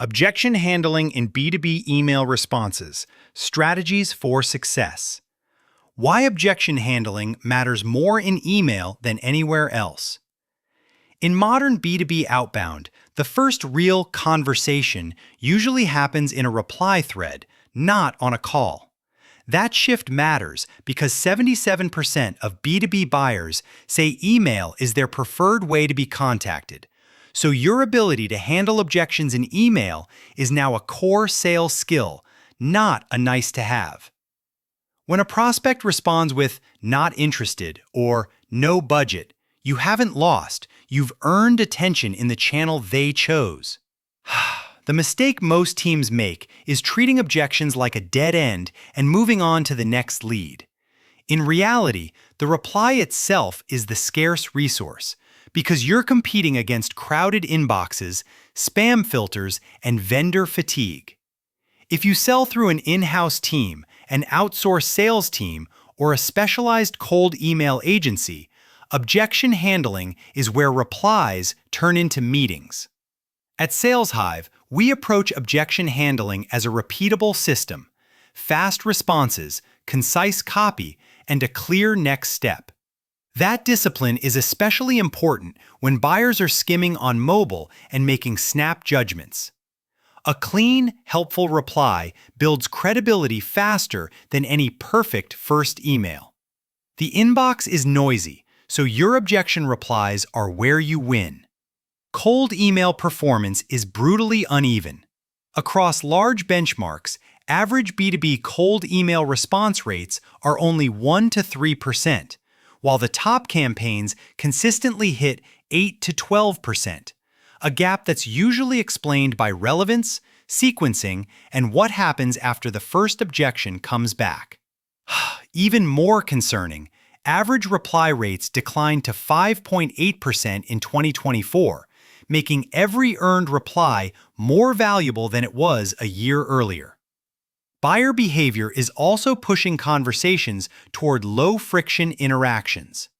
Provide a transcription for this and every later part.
Objection handling in B2B email responses, strategies for success. Why objection handling matters more in email than anywhere else. In modern B2B outbound, the first real conversation usually happens in a reply thread, not on a call. That shift matters because 77% of B2B buyers say email is their preferred way to be contacted. So your ability to handle objections in email is now a core sales skill, not a nice to have. When a prospect responds with "not interested" or "no budget," you haven't lost, you've earned attention in the channel they chose. The mistake most teams make is treating objections like a dead end and moving on to the next lead. In reality, the reply itself is the scarce resource, because you're competing against crowded inboxes, spam filters, and vendor fatigue. If you sell through an in-house team, an outsourced sales team, or a specialized cold email agency, objection handling is where replies turn into meetings. At SalesHive, we approach objection handling as a repeatable system: fast responses, concise copy, and a clear next step. That discipline is especially important when buyers are skimming on mobile and making snap judgments. A clean, helpful reply builds credibility faster than any perfect first email. The inbox is noisy, so your objection replies are where you win. Cold email performance is brutally uneven. Across large benchmarks, average B2B cold email response rates are only 1 to 3%. While the top campaigns consistently hit 8 to 12%, a gap that's usually explained by relevance, sequencing, and what happens after the first objection comes back. Even more concerning, average reply rates declined to 5.8% in 2024, making every earned reply more valuable than it was a year earlier. Buyer behavior is also pushing conversations toward low-friction interactions.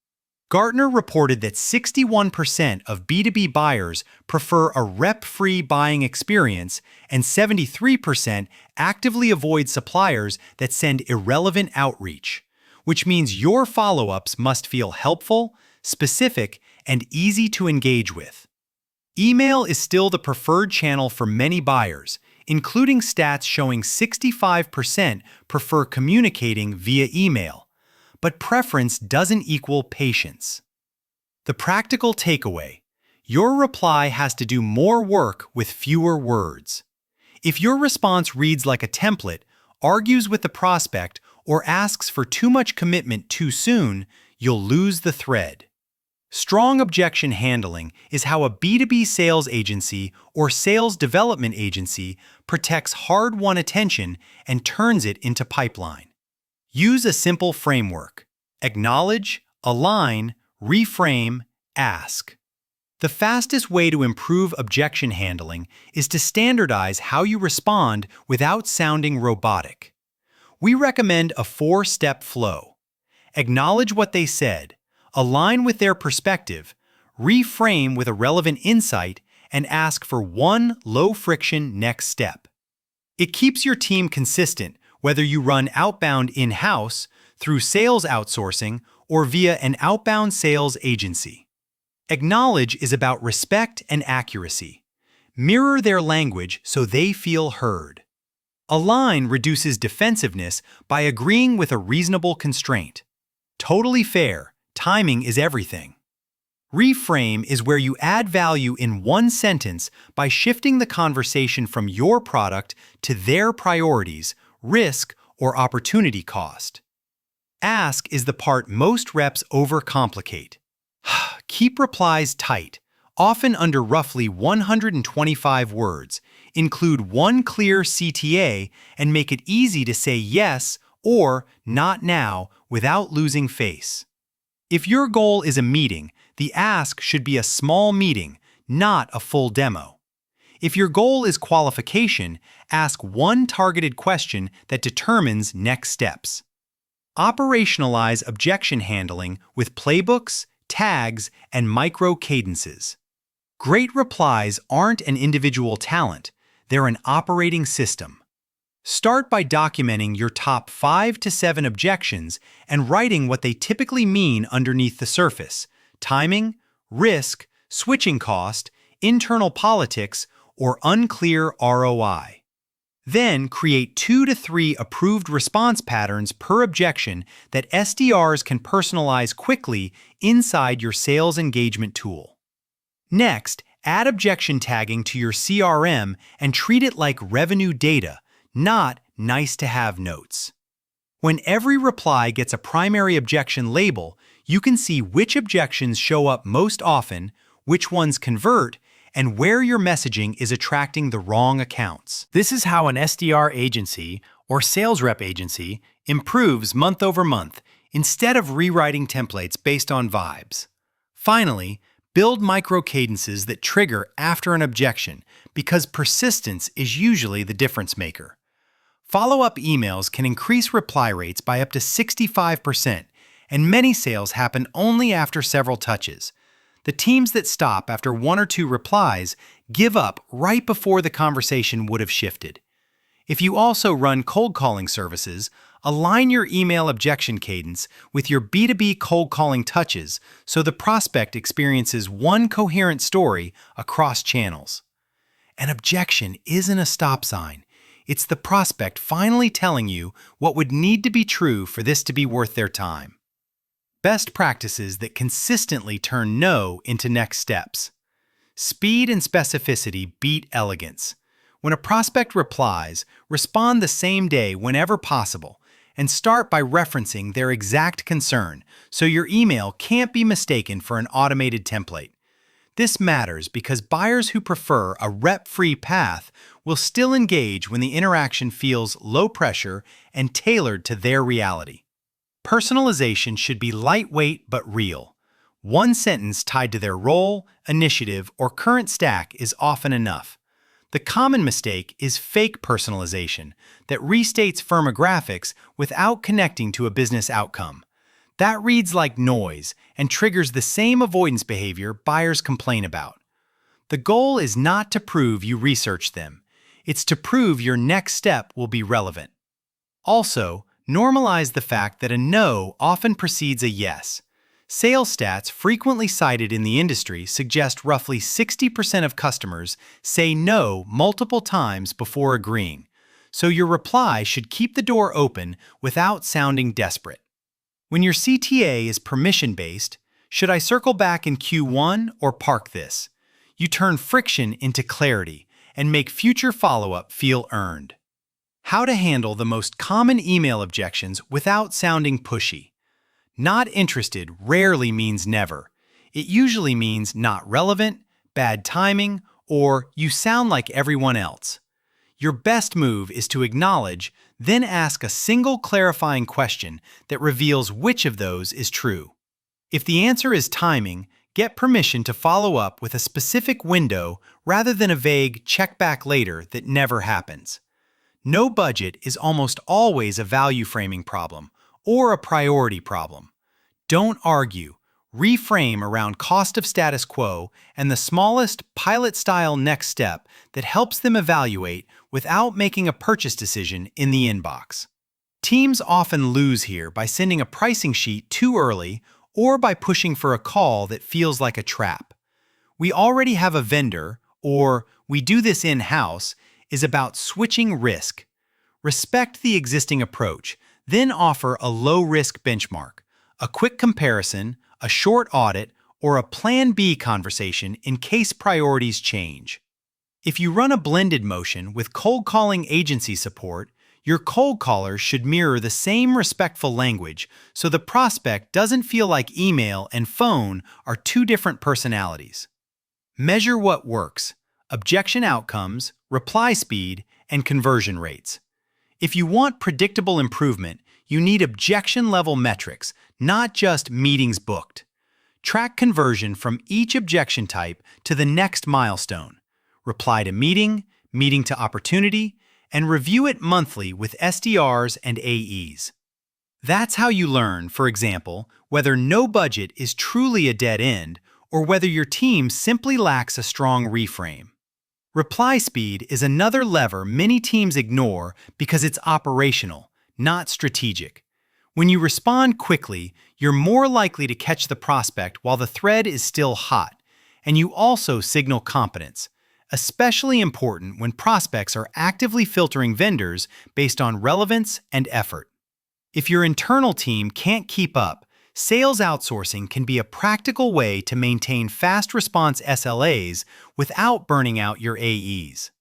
Gartner reported that 61% of B2B buyers prefer a rep-free buying experience, and 73% actively avoid suppliers that send irrelevant outreach, which means your follow-ups must feel helpful, specific, and easy to engage with. Email is still the preferred channel for many buyers, including stats showing 65% prefer communicating via email. But preference doesn't equal patience. The practical takeaway: your reply has to do more work with fewer words. If your response reads like a template, argues with the prospect, or asks for too much commitment too soon, you'll lose the thread. Strong objection handling is how a B2B sales agency or sales development agency protects hard-won attention and turns it into pipeline. Use a simple framework: acknowledge, align, reframe, ask. The fastest way to improve objection handling is to standardize how you respond without sounding robotic. We recommend a 4-step flow. Acknowledge what they said, align with their perspective, reframe with a relevant insight, and ask for one low-friction next step. It keeps your team consistent whether you run outbound in-house, through sales outsourcing, or via an outbound sales agency. Acknowledge is about respect and accuracy. Mirror their language so they feel heard. Align reduces defensiveness by agreeing with a reasonable constraint. Totally fair. Timing is everything. Reframe is where you add value in one sentence by shifting the conversation from your product to their priorities, risk, or opportunity cost. Ask is the part most reps overcomplicate. Keep replies tight, often under roughly 125 words. Include one clear CTA and make it easy to say yes or not now without losing face. If your goal is a meeting, the ask should be a small meeting, not a full demo. If your goal is qualification, ask one targeted question that determines next steps. Operationalize objection handling with playbooks, tags, and micro-cadences. Great replies aren't an individual talent. they're an operating system. Start by documenting your top 5 to 7 objections and writing what they typically mean underneath the surface: timing, risk, switching cost, internal politics, or unclear ROI. Then create 2 to 3 approved response patterns per objection that SDRs can personalize quickly inside your sales engagement tool. Next, add objection tagging to your CRM and treat it like revenue data, not nice-to-have notes. When every reply gets a primary objection label, you can see which objections show up most often, which ones convert, and where your messaging is attracting the wrong accounts. This is how an SDR agency or sales rep agency improves month over month instead of rewriting templates based on vibes. Finally, build micro-cadences that trigger after an objection because persistence is usually the difference maker. Follow-up emails can increase reply rates by up to 65%, and many sales happen only after several touches. The teams that stop after 1 or 2 replies give up right before the conversation would have shifted. If you also run cold calling services, align your email objection cadence with your B2B cold calling touches so the prospect experiences one coherent story across channels. An objection isn't a stop sign. It's the prospect finally telling you what would need to be true for this to be worth their time. Best practices that consistently turn no into next steps. Speed and specificity beat elegance. When a prospect replies, respond the same day whenever possible, and start by referencing their exact concern so your email can't be mistaken for an automated template. This matters because buyers who prefer a rep-free path will still engage when the interaction feels low pressure and tailored to their reality. Personalization should be lightweight but real. One sentence tied to their role, initiative, or current stack is often enough. The common mistake is fake personalization that restates firmographics without connecting to a business outcome. That reads like noise and triggers the same avoidance behavior buyers complain about. The goal is not to prove you researched them. It's to prove your next step will be relevant. Also, normalize the fact that a no often precedes a yes. Sales stats frequently cited in the industry suggest roughly 60% of customers say no multiple times before agreeing, so your reply should keep the door open without sounding desperate. When your CTA is permission-based, should I circle back in Q1 or park this? You turn friction into clarity and make future follow-up feel earned. How to handle the most common email objections without sounding pushy. Not interested rarely means never. It usually means not relevant, bad timing, or you sound like everyone else. Your best move is to acknowledge, then ask a single clarifying question that reveals which of those is true. If the answer is timing, get permission to follow up with a specific window rather than a vague check back later that never happens. No budget is almost always a value framing problem or a priority problem. Don't argue. Reframe around cost of status quo and the smallest pilot-style next step that helps them evaluate without making a purchase decision in the inbox. Teams often lose here by sending a pricing sheet too early or by pushing for a call that feels like a trap. We already have a vendor, or we do this in-house, is about switching risk. Respect the existing approach, then offer a low-risk benchmark, a quick comparison, a short audit, or a Plan B conversation in case priorities change. If you run a blended motion with cold calling agency support, your cold callers should mirror the same respectful language so the prospect doesn't feel like email and phone are two different personalities. Measure what works: objection outcomes, reply speed, and conversion rates. If you want predictable improvement, you need objection-level metrics, not just meetings booked. Track conversion from each objection type to the next milestone. Reply to meeting, meeting to opportunity, and review it monthly with SDRs and AEs. That's how you learn, for example, whether no budget is truly a dead end or whether your team simply lacks a strong reframe. Reply speed is another lever many teams ignore because it's operational, not strategic. When you respond quickly, you're more likely to catch the prospect while the thread is still hot, and you also signal competence, especially important when prospects are actively filtering vendors based on relevance and effort. If your internal team can't keep up, sales outsourcing can be a practical way to maintain fast response SLAs without burning out your AEs.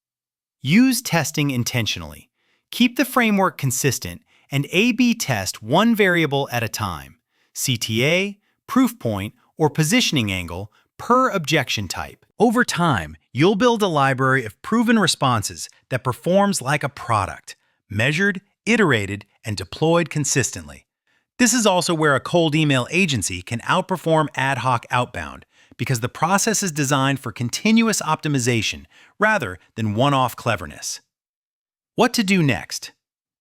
Use testing intentionally. Keep the framework consistent and A/B test one variable at a time, CTA, proof point, or positioning angle per objection type. Over time, you'll build a library of proven responses that performs like a product, measured, iterated, and deployed consistently. This is also where a cold email agency can outperform ad hoc outbound because the process is designed for continuous optimization rather than one-off cleverness. What to do next?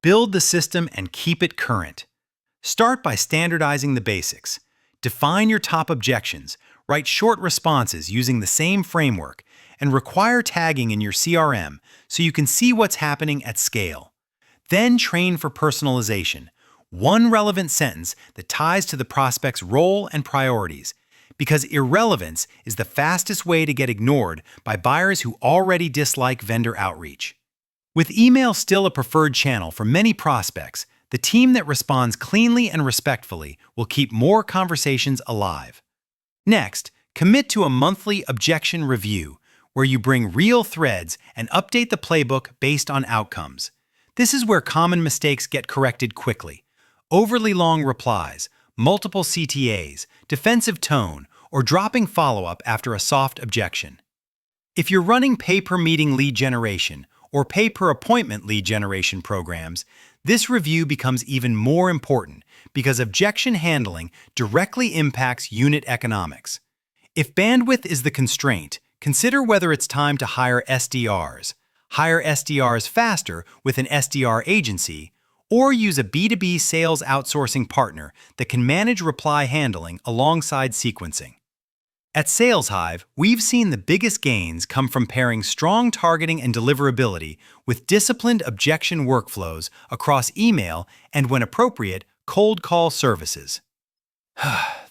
Build the system and keep it current. Start by standardizing the basics. Define your top objections, write short responses using the same framework, and require tagging in your CRM so you can see what's happening at scale. Then train for personalization. One relevant sentence that ties to the prospect's role and priorities, because irrelevance is the fastest way to get ignored by buyers who already dislike vendor outreach. With email still a preferred channel for many prospects, the team that responds cleanly and respectfully will keep more conversations alive. Next, commit to a monthly objection review, where you bring real threads and update the playbook based on outcomes. This is where common mistakes get corrected quickly. Overly long replies, multiple CTAs, defensive tone, or dropping follow-up after a soft objection. If you're running pay-per-meeting lead generation or pay-per-appointment lead generation programs, this review becomes even more important because objection handling directly impacts unit economics. If bandwidth is the constraint, consider whether it's time to hire SDRs, hire SDRs faster with an SDR agency, or use a B2B sales outsourcing partner that can manage reply handling alongside sequencing. At SalesHive, we've seen the biggest gains come from pairing strong targeting and deliverability with disciplined objection workflows across email and, when appropriate, cold call services.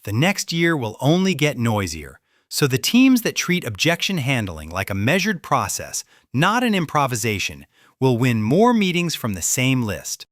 The next year will only get noisier, so the teams that treat objection handling like a measured process, not an improvisation, will win more meetings from the same list.